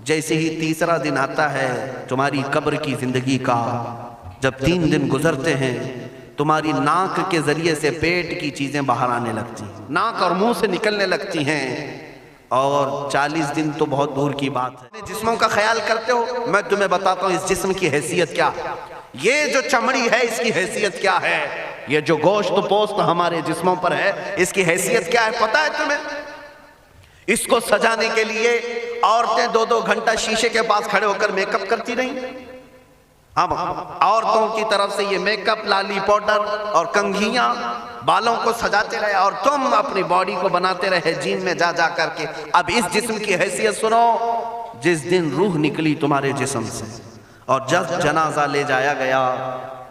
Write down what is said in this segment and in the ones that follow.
جیسے ہی تیسرا دن آتا ہے تمہاری قبر کی زندگی کا، جب 3 دن گزرتے ہیں تمہاری ناک کے ذریعے سے پیٹ کی چیزیں باہر آنے لگتی ہیں، ناک اور منہ سے نکلنے لگتی ہیں، اور 40 دن تو بہت دور کی بات ہے۔ جسموں کا خیال کرتے ہو؟ میں تمہیں بتاتا ہوں اس جسم کی حیثیت کیا ہے۔ یہ جو چمڑی ہے اس کی حیثیت کیا ہے، یہ جو گوشت پوست ہمارے جسموں پر ہے اس کی حیثیت کیا ہے پتہ ہے تمہیں؟ اس کو سجانے کے لیے عورتیں 2-2 گھنٹہ شیشے کے پاس کھڑے ہو کر میک اپ کرتی رہیں۔ اب عورتوں کی طرف سے یہ میک اپ، لالی پاؤڈر اور کنگھیاں بالوں کو سجاتے رہے، اور تم اپنی باڈی کو بناتے رہے جیم میں جا جا کر کے۔ اب اس جسم کی حیثیت سنو، جس دن روح نکلی تمہارے جسم سے اور جب جنازہ لے جایا گیا،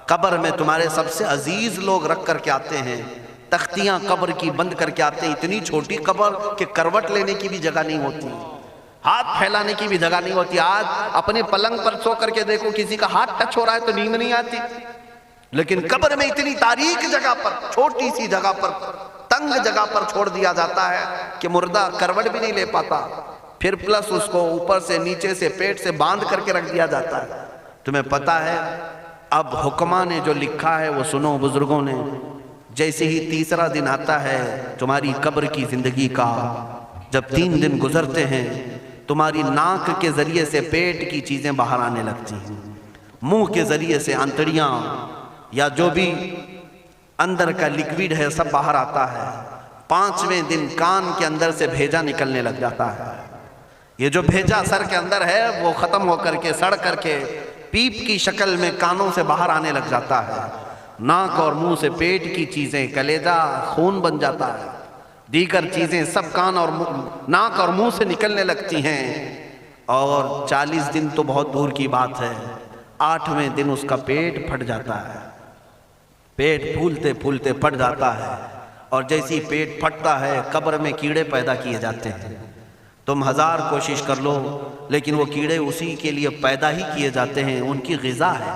قبر میں تمہارے سب سے عزیز لوگ رکھ کر کے آتے ہیں، تختیاں قبر کی بند کر کے آتے ہیں، اتنی چھوٹی قبر کہ کروٹ لینے کی بھی جگہ نہیں ہوتی، ہاتھ پھیلانے کی بھی جگہ نہیں ہوتی۔ آج اپنے پلنگ پر سو کر کے دیکھو، کسی کا ہاتھ ٹچ ہو رہا ہے تو نیند نہیں آتی، لیکن قبر میں اتنی تاریک جگہ پر، چھوٹی سی جگہ پر، تنگ جگہ پر چھوڑ دیا جاتا ہے کہ مردہ کروٹ بھی نہیں لے پاتا، پھر پلس اس کو اوپر سے نیچے سے پیٹ سے باندھ کر کے رکھ دیا جاتا ہے۔ تمہیں پتہ ہے اب حکماں نے جو لکھا ہے وہ سنو بزرگوں نے، جیسے ہی تیسرا دن آتا ہے تمہاری قبر کی زندگی کا، جب 3 دن گزرتے ہیں تمہاری ناک کے ذریعے سے پیٹ کی چیزیں باہر آنے لگتی ہیں، منہ کے ذریعے سے انتڑیاں یا جو بھی اندر کا لیکویڈ ہے سب باہر آتا ہے۔ 5ویں دن کان کے اندر سے بھیجا نکلنے لگ جاتا ہے۔ یہ جو بھیجا سر کے اندر ہے وہ ختم ہو کر کے سڑ کر کے پیپ کی شکل میں کانوں سے باہر آنے لگ جاتا ہے۔ ناک اور منہ سے پیٹ کی چیزیں، کلیجہ خون بن جاتا ہے، دیگر چیزیں سب کان اور ناک اور منہ سے نکلنے لگتی ہیں، اور 40 دن تو بہت دور کی بات ہے، 8ویں دن اس کا پیٹ پھٹ جاتا ہے، پیٹ پھولتے پھولتے پھٹ جاتا ہے، اور جیسی پیٹ پھٹتا ہے قبر میں کیڑے پیدا کیے جاتے ہیں۔ تم 1000 کوشش کر لو لیکن وہ کیڑے اسی کے لیے پیدا ہی کیے جاتے ہیں، ان کی غذا ہے۔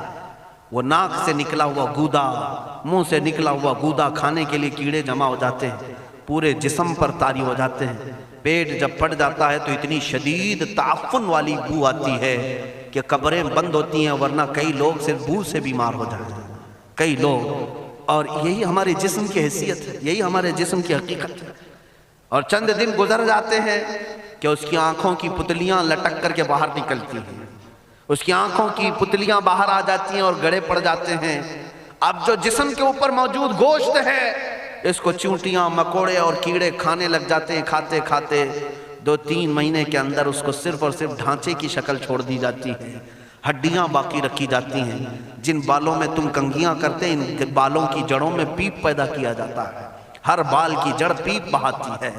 وہ ناک سے نکلا ہوا گودا، منہ سے نکلا ہوا گودا کھانے کے لیے کیڑے جمع ہو جاتے ہیں، پورے جسم پر طاری ہو جاتے ہیں۔ پیٹ جب پھٹ جاتا ہے تو اتنی شدید تعفن والی بو آتی ہے کہ قبریں بند ہوتی ہیں، ورنہ کئی لوگ صرف بو سے بیمار ہو جاتے ہیں، کئی لوگ۔ اور یہی ہمارے جسم کی حیثیت ہے، یہی ہمارے جسم کی حقیقت ہے۔ اور چند دن گزر جاتے ہیں کہ اس کی آنکھوں کی پتلیاں لٹک کر کے باہر نکلتی ہیں، اس کی آنکھوں کی پتلیاں باہر آ جاتی ہیں اور گڑے پڑ جاتے ہیں۔ اب جو جسم کے اوپر موجود گوشت ہے اس کو چونٹیاں، مکوڑے اور کیڑے کھانے لگ جاتے ہیں، کھاتے کھاتے 2-3 مہینے کے اندر اس کو صرف اور صرف ڈھانچے کی شکل چھوڑ دی جاتی ہے، ہڈیاں باقی رکھی جاتی ہیں۔ جن بالوں میں تم کنگھیاں کرتے ہیں ان بالوں کی جڑوں میں پیپ پیدا کیا جاتا ہے، ہر بال کی جڑ پیپ بہاتی ہے۔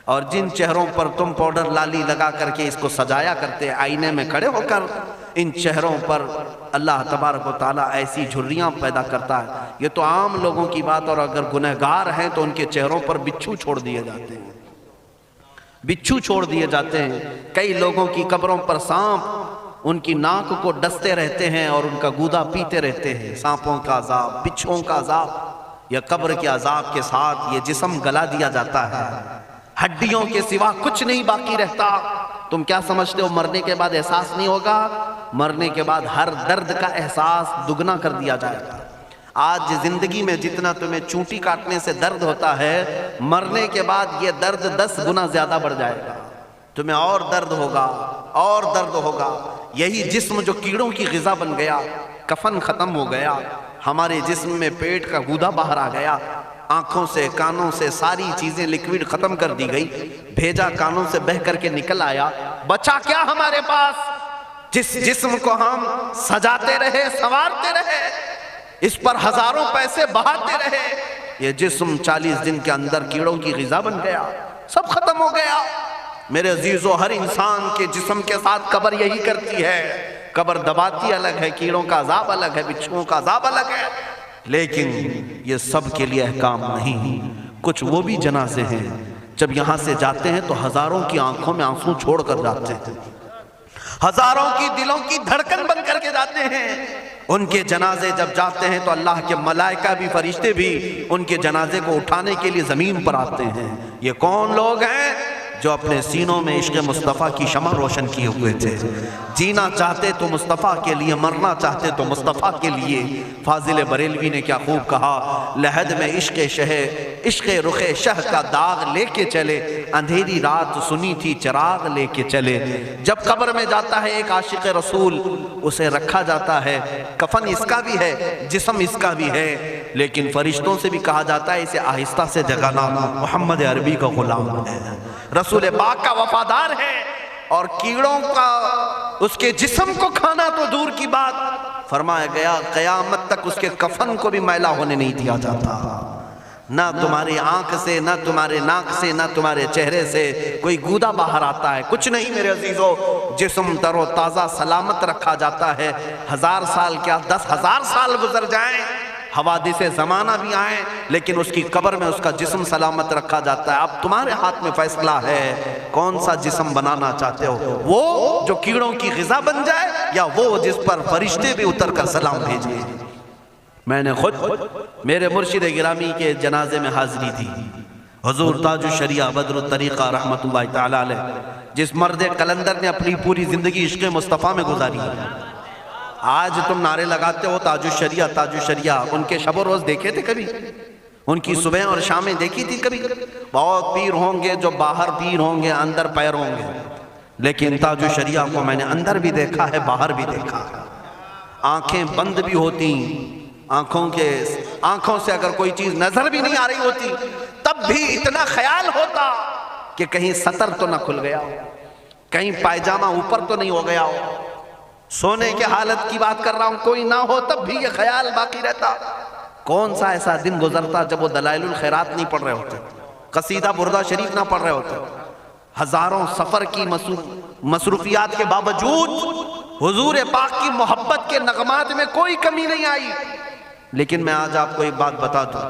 اور جن چہروں پر تم پاؤڈر لالی لگا کر کے اس کو سجایا کرتے آئینے میں کھڑے ہو کر، ان چہروں پر اللہ تبارک و تعالیٰ ایسی جھریاں پیدا کرتا ہے۔ یہ تو عام لوگوں کی بات، اور اگر گنہگار ہیں تو ان کے چہروں پر بچھو چھوڑ دیے جاتے ہیں، بچھو چھوڑ دیے جاتے ہیں۔ کئی لوگوں کی قبروں پر سانپ ان کی ناک کو ڈستے رہتے ہیں اور ان کا گودا پیتے رہتے ہیں۔ سانپوں کا عذاب، بچھوؤں کا عذاب، یا قبر کے عذاب کے ساتھ یہ جسم گلا دیا جاتا ہے، ہڈیوں کے سوا کچھ نہیں باقی رہتا۔ تم کیا سمجھتے ہو مرنے کے بعد احساس نہیں ہوگا؟ مرنے کے بعد ہر درد کا احساس دگنا کر دیا جائے گا۔ آج زندگی میں جتنا تمہیں چونٹی کاٹنے سے درد ہوتا ہے، مرنے کے بعد یہ درد 10 گنا زیادہ بڑھ جائے گا، تمہیں اور درد ہوگا، اور درد ہوگا۔ یہی جسم جو کیڑوں کی غذا بن گیا، کفن ختم ہو گیا، ہمارے جسم میں پیٹ کا گودا باہر آ گیا، آنکھوں سے کانوں سے ساری چیزیں لکوڈ ختم کر دی گئی، بھیجا کانوں سے بہہ کر کے نکل آیا، بچا کیا ہمارے پاس؟ جس جسم کو ہم سجاتے رہے، سنوارتے رہے، اس پر ہزاروں پیسے بہاتے رہے، یہ جسم 40 دن کے اندر کیڑوں کی غذا بن گیا، سب ختم ہو گیا۔ میرے عزیزو، ہر انسان کے جسم کے ساتھ قبر یہی کرتی ہے، قبر دباتی الگ ہے، کیڑوں کا عذاب الگ ہے، بچھوؤں کا عذاب الگ ہے، لیکن یہ سب کے لیے احکام نہیں۔ کچھ وہ بھی جنازے ہیں جب یہاں سے جاتے ہیں تو ہزاروں کی آنکھوں میں آنسو چھوڑ کر جاتے ہیں، ہزاروں کی دلوں کی دھڑکن بن کر کے جاتے ہیں۔ ان کے جنازے جب جاتے ہیں تو اللہ کے ملائکہ بھی، فرشتے بھی ان کے جنازے کو اٹھانے کے لیے زمین پر آتے ہیں۔ یہ کون لوگ ہیں؟ جو اپنے سینوں میں عشق مصطفیٰ کی شمع روشن کیے ہوئے تھے. جینا چاہتے تو مصطفیٰ کے لیے، مرنا چاہتے تو مصطفیٰ کے لیے. فاضل بریلوی نے کیا خوب کہا، لحد میں عشق رخ شہ کا داغ لے کے چلے، اندھیری رات سنی تھی چراغ لے کے چلے. جب قبر میں جاتا ہے ایک عاشق رسول، اسے رکھا جاتا ہے، کفن اس کا بھی ہے، جسم اس کا بھی ہے، لیکن فرشتوں سے بھی کہا جاتا ہے اسے آہستہ سے جگانا، محمد عربی کا غلام ہے، رسول پاک کا وفادار ہے. اور کیڑوں کا اس کے جسم کو کھانا تو دور کی بات، فرمایا گیا قیامت تک اس کے کفن کو بھی میلا ہونے نہیں دیا جاتا. نہ تمہاری آنکھ سے، نہ تمہارے ناک سے، نہ تمہارے چہرے سے کوئی گودا باہر آتا ہے، کچھ نہیں میرے عزیزو. جسم تر و تازہ سلامت رکھا جاتا ہے. 1000 سال کیا 10,000 سال گزر جائیں، حوادث زمانہ بھی آئیں، لیکن اس کی قبر میں اس کا جسم سلامت رکھا جاتا ہے. اب تمہارے ہاتھ میں فیصلہ ہے کون سا جسم بنانا چاہتے ہو، وہ جو کیڑوں کی غذا بن جائے، یا وہ جس پر فرشتے بھی اتر کر سلام بھیجیں. میں نے خود میرے مرشد گرامی کے جنازے میں حاضری تھی. حضور تاج الشریعہ بدر الطریقہ رحمت اللہ تعالی علیہ، جس مرد قلندر نے اپنی پوری زندگی عشق مصطفیٰ میں گزاری. آج تم نعرے لگاتے ہو تاج الشریعہ تاج الشریعہ، ان کے شب و روز دیکھے تھے کبھی؟ ان کی صبح اور شامیں دیکھی تھی کبھی؟ بہت پیر ہوں گے جو باہر پیر ہوں گے، اندر پیر ہوں گے، لیکن تاج الشریعہ کو میں نے اندر بھی دیکھا ہے، باہر بھی دیکھا ہے. آنکھیں بند بھی ہوتی، آنکھوں سے اگر کوئی چیز نظر بھی نہیں آ رہی ہوتی، تب بھی اتنا خیال ہوتا کہ کہیں سطر تو نہ کھل گیا ہو، کہیں پائجامہ اوپر تو نہیں ہو گیا ہو. سونے کے حالت کی بات کر رہا ہوں، کوئی نہ ہو تب بھی یہ خیال باقی رہتا. کون سا ایسا دن گزرتا جب وہ دلائل الخیرات نہیں پڑھ رہے ہوتے، قصیدہ بردہ شریف نہ پڑھ رہے ہوتے. ہزاروں سفر کی مصروفیات کے باوجود حضور پاک کی محبت کے نغمات میں کوئی کمی نہیں آئی. لیکن میں آج آپ کو ایک بات بتا دوں،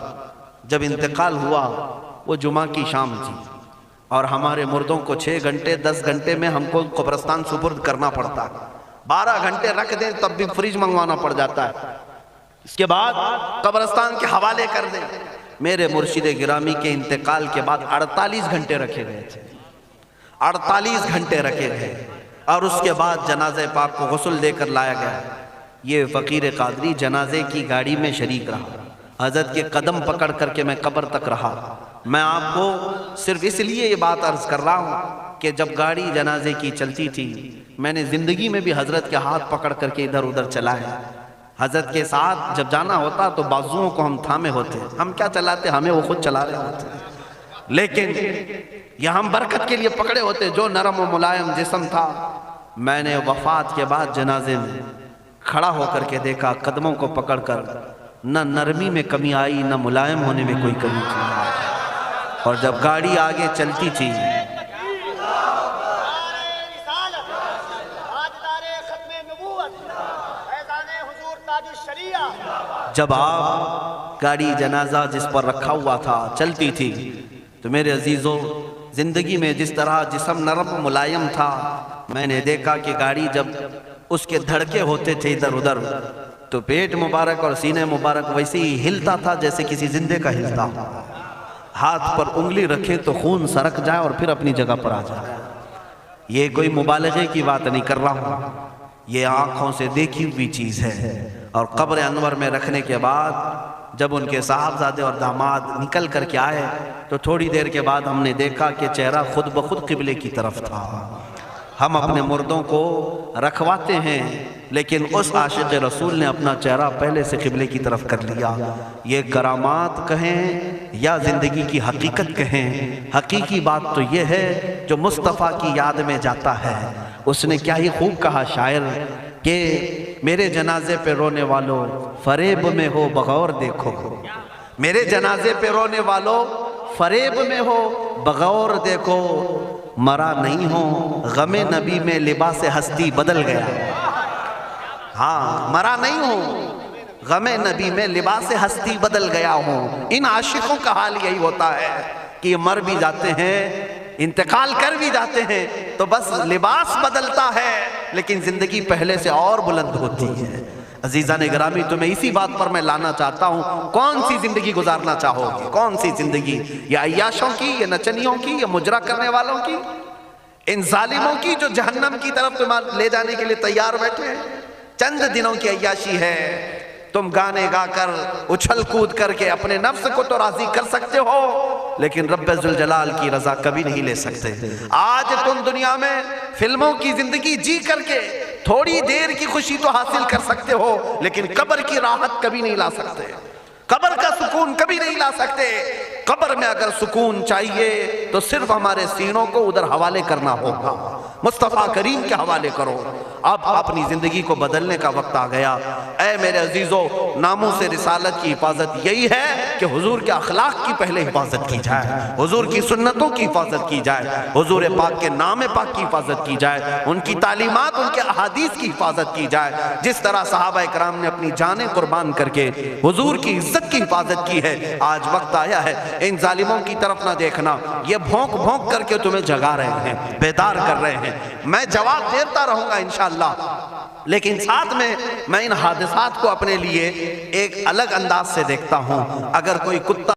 جب انتقال ہوا وہ جمعہ کی شام تھی، اور ہمارے مردوں کو 6 گھنٹے 10 گھنٹے میں ہم کو قبرستان سپرد کرنا پڑتا ہے. 12 گھنٹے رکھ دیں تب بھی فریج منگوانا پڑ جاتا ہے، اس کے بعد قبرستان کے حوالے کر دیں. میرے مرشد گرامی کے انتقال کے بعد 48 گھنٹے رکھے گئے تھے، 48 گھنٹے رکھے گئے، اور اس کے بعد جنازہ پاک کو غسل دے کر لایا گیا. یہ فقیر قادری جنازے کی گاڑی میں شریک رہا، حضرت کے قدم پکڑ کر کے میں قبر تک رہا. میں آپ کو صرف اس لیے یہ بات عرض کر رہا ہوں کہ جب گاڑی جنازے کی چلتی تھی، میں نے زندگی میں بھی حضرت کے ہاتھ پکڑ کر کے ادھر ادھر چلائے. حضرت کے ساتھ جب جانا ہوتا تو بازوؤں کو ہم تھامے ہوتے، ہم کیا چلاتے، ہمیں وہ خود چلا رہے ہوتے، لیکن یہ ہم برکت کے لیے پکڑے ہوتے. جو نرم و ملائم جسم تھا، میں نے وفات کے بعد جنازے میں کھڑا ہو کر کے دیکھا، قدموں کو پکڑ کر نہ نرمی میں کمی آئی، نہ ملائم ہونے میں کوئی کمی تھی. اور جب گاڑی آگے چلتی تھی، جب آپ گاڑی جنازہ جس پر رکھا ہوا تھا چلتی تھی، تو میرے عزیزوں زندگی میں جس طرح جسم نرم ملائم تھا، میں نے دیکھا کہ گاڑی جب اس کے دھڑکے ہوتے تھے ادھر ادھر، تو پیٹ مبارک اور سینے مبارک ویسے ہی ہلتا تھا جیسے کسی زندے کا ہلتا. ہاتھ پر انگلی رکھے تو خون سرک جائے اور پھر اپنی جگہ پر آ جائے. یہ کوئی مبالغے کی بات نہیں کر رہا ہوں، یہ آنکھوں سے دیکھی ہوئی چیز ہے. اور قبر انور میں رکھنے کے بعد جب ان کے صاحبزادے اور داماد نکل کر کے آئے، تو تھوڑی دیر کے بعد ہم نے دیکھا کہ چہرہ خود بخود قبلے کی طرف تھا. ہم اپنے مردوں کو رکھواتے ہیں، لیکن اس عاشق رسول نے اپنا چہرہ پہلے سے قبلے کی طرف کر لیا. یہ کرامات کہیں یا زندگی کی حقیقت کہیں، حقیقی بات تو یہ ہے جو مصطفیٰ کی یاد میں جاتا ہے. اس نے کیا ہی خوب کہا شاعر کہ میرے جنازے پہ رونے والوں فریب میں ہو بغور دیکھو، میرے جنازے پہ رونے والوں فریب میں ہو بغور دیکھو، مرا نہیں ہوں غم نبی میں لباس ہستی بدل گیا. ہاں، مرا نہیں ہوں غم نبی میں لباس ہستی بدل گیا ہوں. ان عاشقوں کا حال یہی ہوتا ہے کہ یہ مر بھی جاتے ہیں، انتقال کر بھی جاتے ہیں، تو بس لباس بدلتا ہے، لیکن زندگی پہلے سے اور بلند ہوتی ہے. عزیزان گرامی تمہیں اسی بات پر میں لانا چاہتا ہوں، کون سی زندگی گزارنا چاہو گے؟ کون سی زندگی؟ یا عیاشوں کی، یا نچنیوں کی، یا مجرا کرنے والوں کی، ان ظالموں کی جو جہنم کی طرف تمہیں لے جانے کے لیے تیار بیٹھے ہیں؟ چند دنوں کی عیاشی ہے، تم گانے گا کر اچھل کود کر کے اپنے نفس کو تو راضی کر سکتے ہو، لیکن رب ذوالجلال کی رضا کبھی نہیں لے سکتے۔ آج تم دنیا میں فلموں کی زندگی جی کر کے تھوڑی دیر کی خوشی تو حاصل کر سکتے ہو، لیکن قبر کی راحت کبھی نہیں لا سکتے، قبر کا سکون کبھی نہیں لا سکتے۔ قبر میں اگر سکون چاہیے تو صرف ہمارے سینوں کو ادھر حوالے کرنا ہوگا، مصطفیٰ کریم کے حوالے کرو۔ اب اپنی زندگی کو بدلنے کا وقت آ گیا۔ اے میرے عزیزو، ناموس رسالت کی حفاظت یہی ہے کہ حضور کے اخلاق کی پہلے حفاظت کی جائے، حضور کی سنتوں کی حفاظت کی جائے، حضور پاک کے نام پاک کی حفاظت کی جائے، ان کی تعلیمات، ان کے احادیث کی حفاظت کی جائے۔ جس طرح صحابہ کرام نے اپنی جانیں قربان کر کے حضور کی عزت کی حفاظت کی ہے، آج وقت آیا ہے ان ظالموں کی طرف نہ دیکھنا، یہ بھونک بھونک کر کے تمہیں جگا رہے ہیں، بیدار کر رہے ہیں۔ میں جواب دیتا رہوں گا انشاءاللہ، لیکن ساتھ میں ان حادثات کو اپنے لیے ایک الگ انداز سے دیکھتا ہوں۔ اگر کوئی کتا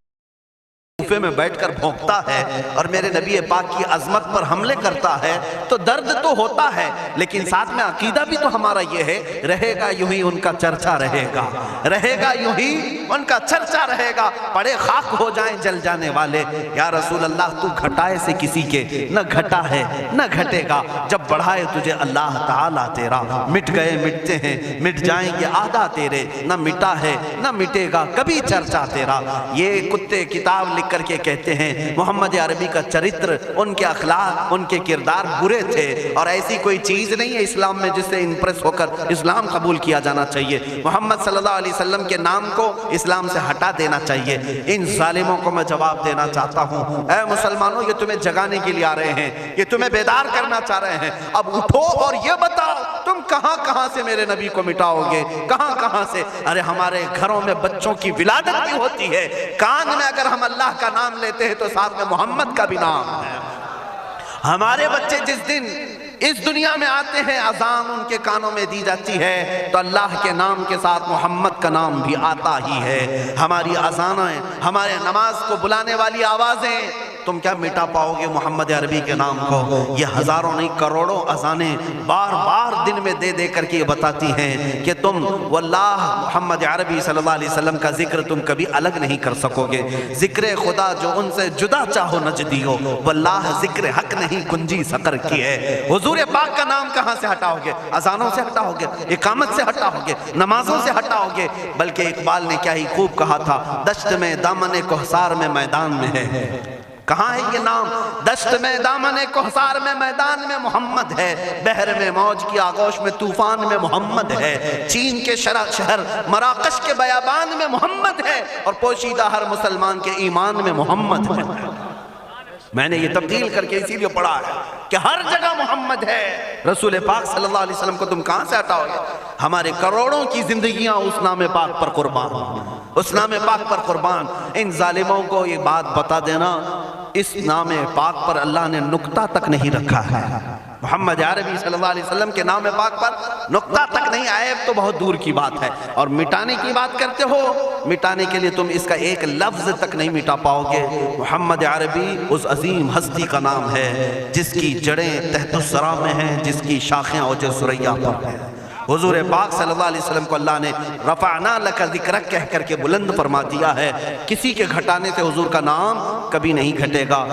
کوفے میں بیٹھ کر بھونکتا ہے اور میرے نبی پاک کی عظمت پر حملے کرتا ہے تو درد تو ہوتا ہے، لیکن ساتھ میں عقیدہ بھی تو ہمارا یہ ہے، رہے گا یوں ہی ان کا چرچا رہے گا، رہے گا یوں ہی ان کا چرچا رہے گا، پڑے خاک ہو جائیں جل جانے والے۔ یا رسول اللہ تو گھٹائے سے کسی کے نہ گھٹا ہے نہ گھٹے گا، جب بڑھائے تجھے اللہ تعالیٰ تیرا، مٹ گئے مٹتے ہیں مٹ جائیں گے آدھا تیرے، نہ مٹا ہے نہ مٹے گا کبھی چرچا تیرا۔ یہ کتے کتاب لکھ کر کے کہتے ہیں محمد عربی کا چرتر، ان کے اخلاق، ان کے کردار برے تھے، اور ایسی کوئی چیز نہیں ہے اسلام میں جس سے امپریس ہو کر اسلام قبول کیا جانا چاہیے۔ محمد صلی اللہ علیہ وسلم کے نام کو اسلام سے ہٹا دینا چاہیے۔ ان ظالموں کو میں جواب دینا چاہتا ہوں، اے مسلمانوں، یہ تمہیں جگانے کے لیے آ رہے ہیں، یہ تمہیں بیدار کرنا چاہ رہے ہیں۔ اب اٹھو اور یہ بتاؤ تم کہاں کہاں سے میرے نبی کو مٹاؤ گے، کہاں کہاں سے؟ ارے ہمارے گھروں میں بچوں کی ولادت بھی ہوتی ہے، کان میں اگر ہم اللہ کا نام لیتے ہیں تو ساتھ میں محمد کا بھی نام ہے۔ ہمارے بچے جس دن اس دنیا میں آتے ہیں، اذان ان کے کانوں میں دی جاتی ہے تو اللہ کے نام کے ساتھ محمد کا نام بھی آتا ہی ہے۔ ہماری اذانیں، ہمارے نماز کو بلانے والی آوازیں، تم کیا مٹا پاؤ گے محمد عربی کے نام کو؟ یہ ہزاروں نہیں کروڑوں اذانیں بار بار دن میں دے دے کر کے یہ بتاتی ہیں کہ تم واللہ محمد عربی صلی اللہ علیہ وسلم کا ذکر تم کبھی الگ نہیں کر سکو گے۔ ذکر خدا جو ان سے جدا چاہو نجدی ہو، واللہ ذکر حق نہیں کنجی سقر کی ہے۔ حضور پاک کا نام کہاں سے ہٹاؤ گے؟ اذانوں سے ہٹاؤ گے، اقامت سے ہٹاؤ گے، نمازوں سے ہٹاؤ گے؟ بلکہ اقبال نے کیا ہی خوب کہا تھا، دشت میں دامن کوہسار میں میدان میں ہے۔ کہاں ہے یہ نام؟ دشت میں دامن کوہسار میں میدان میں محمد ہے، بحر میں موج کی آغوش میں طوفان میں محمد ہے، چین کے شہر مراکش کے بیابان میں محمد ہے، اور پوشیدہ ہر مسلمان کے ایمان میں محمد ہے۔ میں نے یہ تبدیل کر کے اسی لیے پڑھا ہے کہ ہر جگہ محمد ہے۔ رسول پاک صلی اللہ علیہ وسلم کو تم کہاں سے ہٹاؤ گے؟ ہمارے کروڑوں کی زندگیاں اس نام پاک پر قربان، اس نام پاک پر قربان۔ ان ظالموں کو یہ بات بتا دینا، اس نام پاک پر اللہ نے نقطہ تک نہیں رکھا ہے۔ محمد عربی صلی اللہ علیہ وسلم کے نام پاک پر نقطہ تک نہیں، عیب تو بہت دور کی بات ہے۔ اور مٹانے کی بات کرتے ہو، مٹانے کے لیے تم اس کا ایک لفظ تک نہیں مٹا پاؤ گے۔ محمد عربی اس عظیم ہستی کا نام ہے جس کی جڑیں تحت الثری میں ہیں، جس کی شاخیں اوج ثریا پر ہیں۔ حضور پاک صلی اللہ علیہ وسلم کو اللہ نے رفعنا لک ذکرک کہہ کر کے بلند فرما دیا ہے۔ کسی کے گھٹانے سے حضور کا نام کبھی نہیں گھٹے گا۔